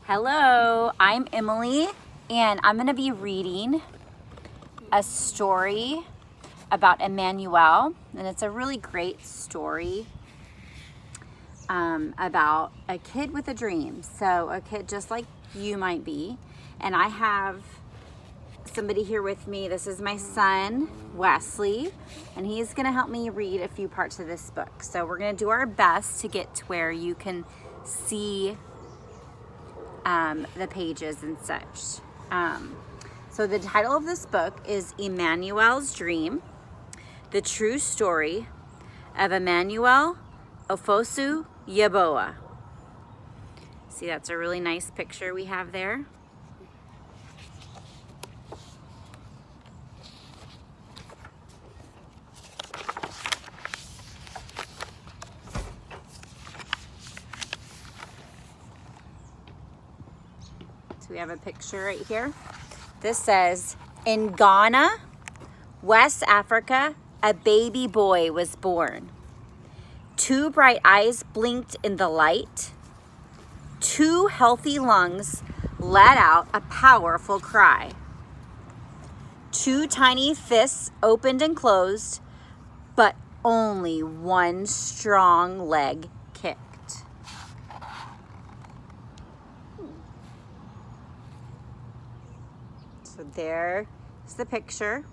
Hello, I'm Emily, and I'm going to be reading a story about Emmanuel, and it's a really great story about a kid with a dream. So a kid just like you might be, and I have somebody here with me. This is my son, Wesley, and he's going to help me read a few parts of this book. So we're going to do our best to get to where you can see the pages and such. So the title of this book is Emmanuel's Dream, the true story of Emmanuel, Ofosu, Yeboah. See, that's a really nice picture we have there. So we have a picture right here. This says, in Ghana, West Africa, a baby boy was born. 2 bright eyes blinked in the light. 2 healthy lungs let out a powerful cry. 2 tiny fists opened and closed, but only 1 strong leg kicked. So there's the picture.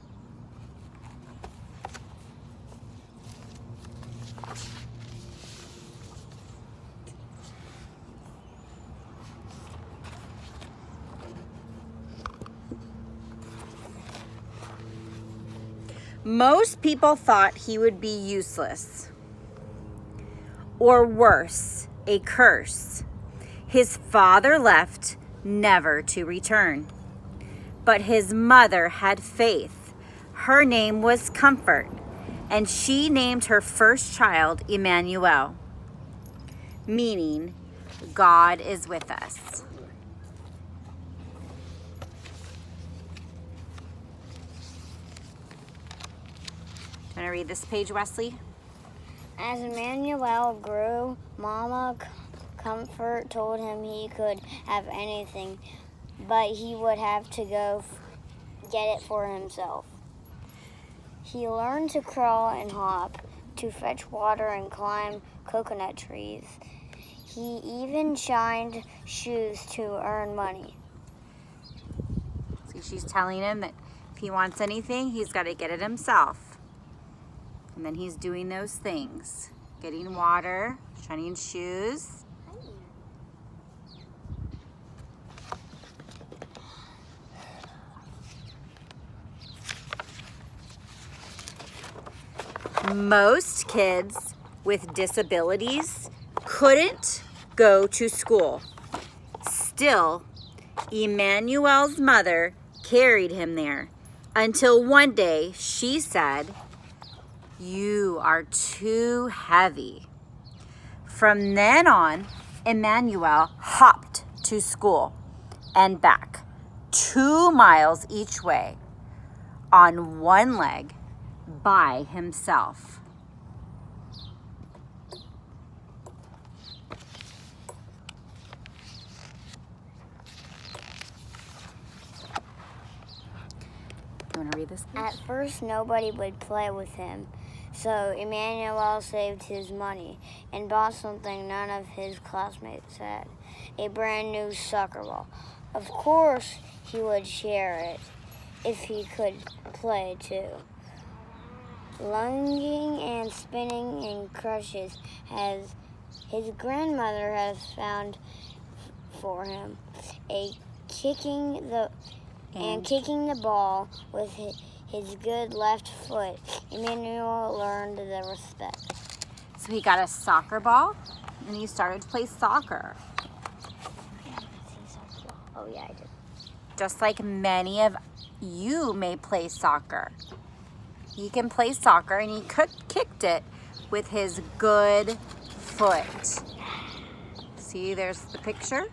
Most people thought he would be useless, or worse, a curse. His father left, never to return. But his mother had faith. Her name was Comfort, and she named her first child Emmanuel, meaning God is with us. Do you want to read this page, Wesley? As Emmanuel grew, Mama Comfort told him he could have anything, but he would have to go get it for himself. He learned to crawl and hop, to fetch water and climb coconut trees. He even shined shoes to earn money. See, she's telling him that if he wants anything, he's got to get it himself. And then he's doing those things, getting water, shining shoes. Most kids with disabilities couldn't go to school. Still, Emmanuel's mother carried him there until one day she said, "You are too heavy." From then on, Emmanuel hopped to school and back 2 miles each way on 1 leg by himself. You want to read this, please? At first, nobody would play with him, so Emmanuel saved his money and bought something none of his classmates had, a brand new soccer ball. Of course, he would share it if he could play too. Lunging and spinning in crutches as his grandmother has found for him, kicking the ball with his good left foot. Emmanuel learned the respect. So he got a soccer ball and he started to play soccer. Oh yeah, I did. Just like many of you may play soccer. He can play soccer, and he kicked it with his good foot. See, there's the picture.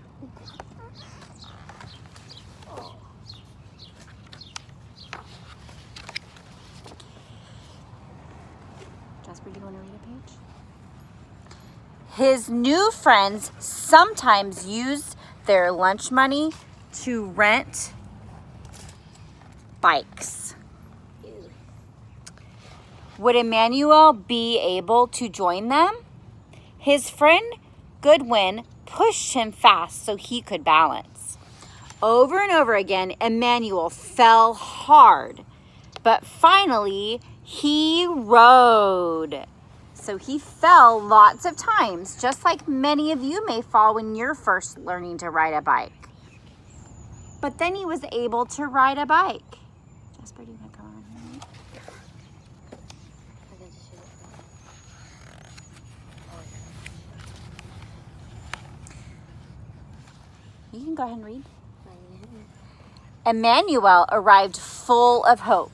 Jasper, do you want to read a page? His new friends sometimes used their lunch money to rent bikes. Would Emmanuel be able to join them? His friend Goodwin pushed him fast so he could balance. Over and over again, Emmanuel fell hard, but finally he rode. So he fell lots of times, just like many of you may fall when you're first learning to ride a bike. But then he was able to ride a bike. Jasper, do you want to come on here? You can go ahead and read. Emmanuel arrived full of hope.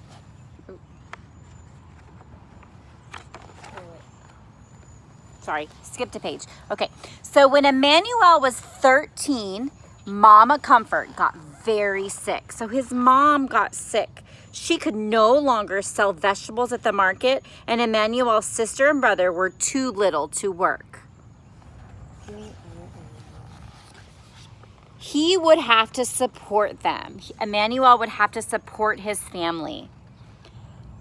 Sorry, skipped a page. Okay, so when Emmanuel was 13, Mama Comfort got very sick. So his mom got sick. She could no longer sell vegetables at the market, and Emmanuel's sister and brother were too little to work. He would have to support them. Emmanuel would have to support his family.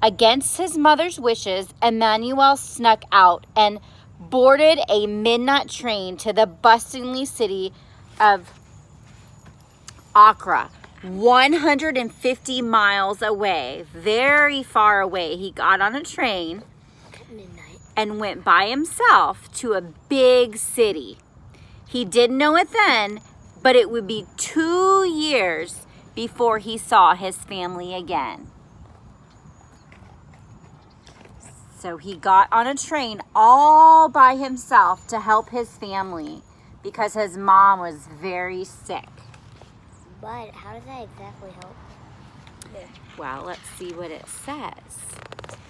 Against his mother's wishes, Emmanuel snuck out and boarded a midnight train to the bustling city of Accra, 150 miles away, very far away. He got on a train and went by himself to a big city. He didn't know it then, but it would be 2 years before he saw his family again. So he got on a train all by himself to help his family because his mom was very sick. But how does that exactly help? Well, let's see what it says.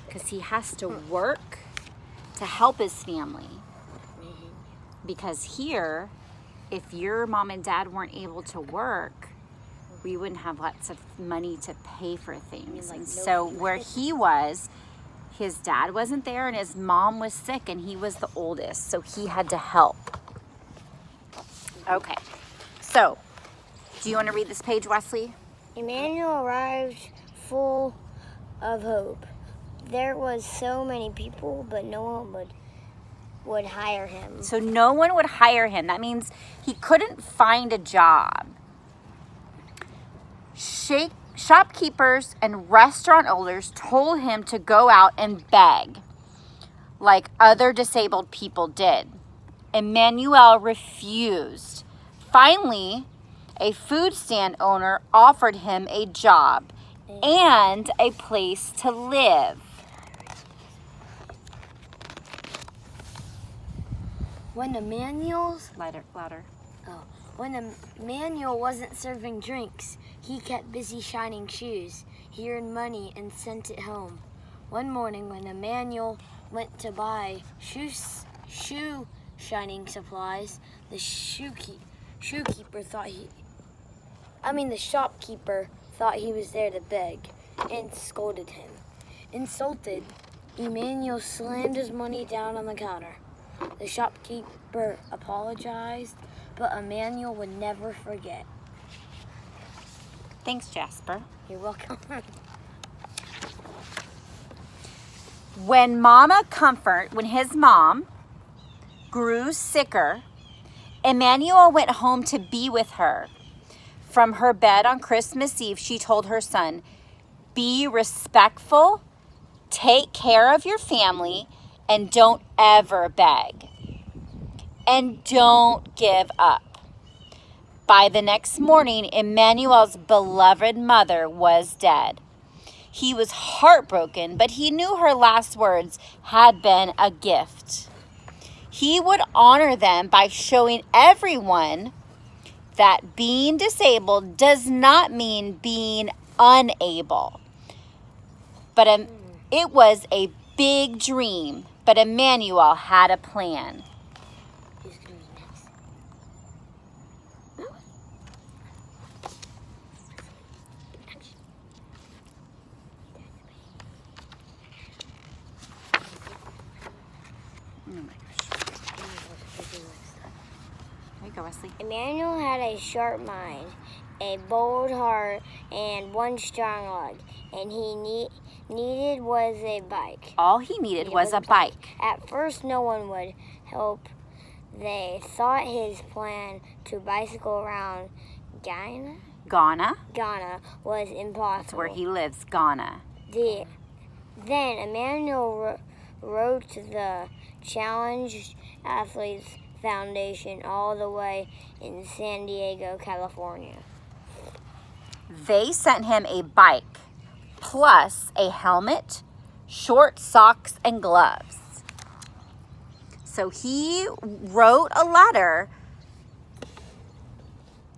Because he has to work to help his family. Because here, if your mom and dad weren't able to work, we wouldn't have lots of money to pay for things. And so where he was, his dad wasn't there and his mom was sick and he was the oldest, so he had to help. Okay, so do you want to read this page, Wesley? Emmanuel arrived full of hope. There was so many people, but no one would hire him. So no one would hire him. That means he couldn't find a job. Shopkeepers and restaurant owners told him to go out and beg, like other disabled people did. Emmanuel refused. Finally, a food stand owner offered him a job and a place to live. When Emmanuel's Louder. When Emmanuel wasn't serving drinks, he kept busy shining shoes. He earned money and sent it home. One morning when Emmanuel went to buy shoe shining supplies, the shopkeeper thought he was there to beg and scolded him. Insulted, Emmanuel slammed his money down on the counter. The shopkeeper apologized, but Emmanuel would never forget. Thanks, Jasper. You're welcome. When his mom grew sicker, Emmanuel went home to be with her. From her bed on Christmas Eve, she told her son, "Be respectful, take care of your family, and don't ever beg. And don't give up." By the next morning, Emmanuel's beloved mother was dead. He was heartbroken, but he knew her last words had been a gift. He would honor them by showing everyone that being disabled does not mean being unable. But it was a big dream, but Emmanuel had a plan. Go, Wesley. Emmanuel had a sharp mind, a bold heart, and one strong leg, and he needed was a bike. All he needed was a bike. At first, no one would help. They thought his plan to bicycle around Ghana was impossible. That's where he lives, Ghana. Then Emmanuel wrote to the Challenged Athletes Foundation all the way in San Diego, California. They sent him a bike plus a helmet, short socks, and gloves. So he wrote a letter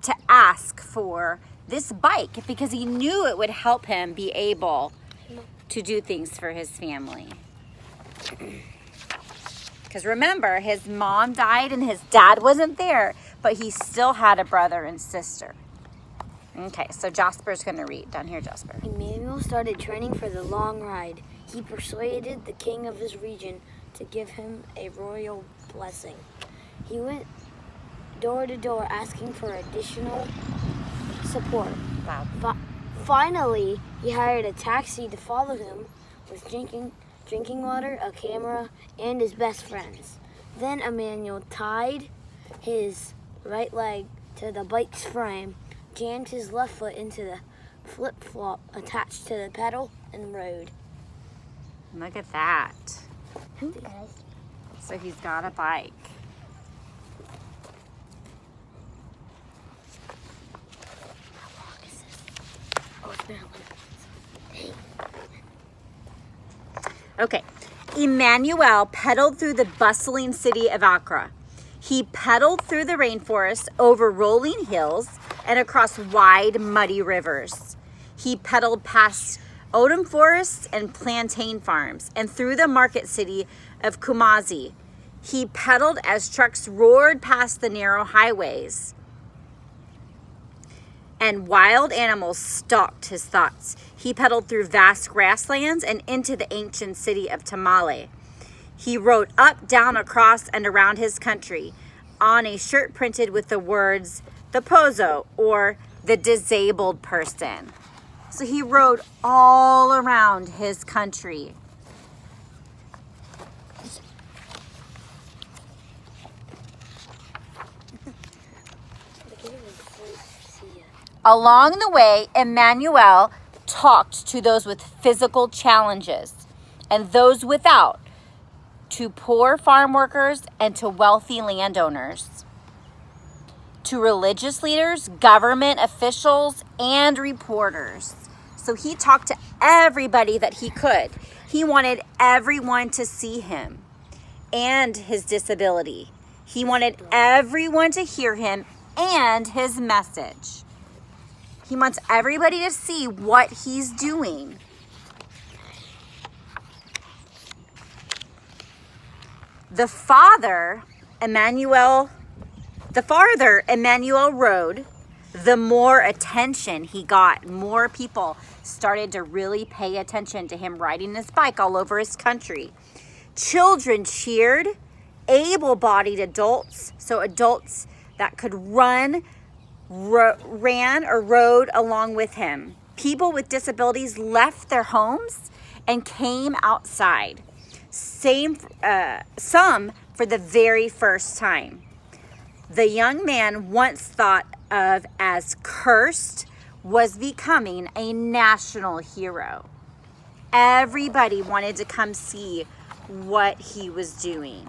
to ask for this bike because he knew it would help him be able to do things for his family. Because remember, his mom died and his dad wasn't there, but he still had a brother and sister. Okay, so Jasper's going to read. Down here, Jasper. Emmanuel started training for the long ride. He persuaded the king of his region to give him a royal blessing. He went door to door asking for additional support. Wow. Finally, he hired a taxi to follow him with drinking water, a camera, and his best friends. Then Emmanuel tied his right leg to the bike's frame, jammed his left foot into the flip-flop attached to the pedal, and rode. Look at that. So he's got a bike. How long is this? Oh, it's been 11 minutes. Okay. Emmanuel pedaled through the bustling city of Accra. He pedaled through the rainforest, over rolling hills, and across wide, muddy rivers. He pedaled past opium forests and plantain farms, and through the market city of Kumasi. He pedaled as trucks roared past the narrow highways, and wild animals stalked his thoughts. He pedaled through vast grasslands and into the ancient city of Tamale. He rode up, down, across, and around his country on a shirt printed with the words, the Pozo, or the disabled person. So he rode all around his country. Along the way, Emmanuel talked to those with physical challenges and those without, to poor farm workers and to wealthy landowners, to religious leaders, government officials, and reporters. So he talked to everybody that he could. He wanted everyone to see him and his disability. He wanted everyone to hear him and his message. He wants everybody to see what he's doing. The farther Emmanuel rode, the more attention he got. More people started to really pay attention to him riding his bike all over his country. Children cheered, able-bodied adults, so adults that could ran or rode along with him. People with disabilities left their homes and came outside. Some for the very first time. The young man, once thought of as cursed, was becoming a national hero. Everybody wanted to come see what he was doing.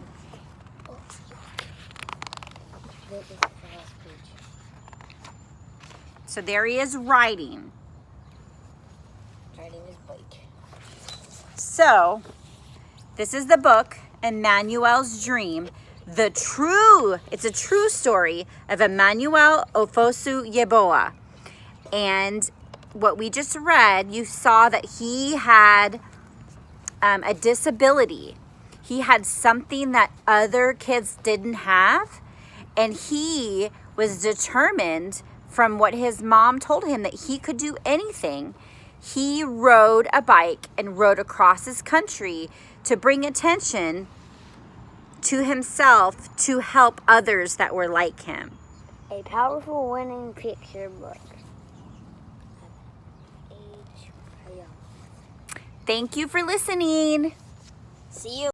So there he is riding Riding his bike. So this is the book, Emmanuel's Dream. It's a true story of Emmanuel Ofosu Yeboah. And what we just read, you saw that he had a disability. He had something that other kids didn't have. And he was determined from what his mom told him that he could do anything. He rode a bike and rode across his country to bring attention to himself to help others that were like him. A powerful winning picture book. Thank you for listening. See you.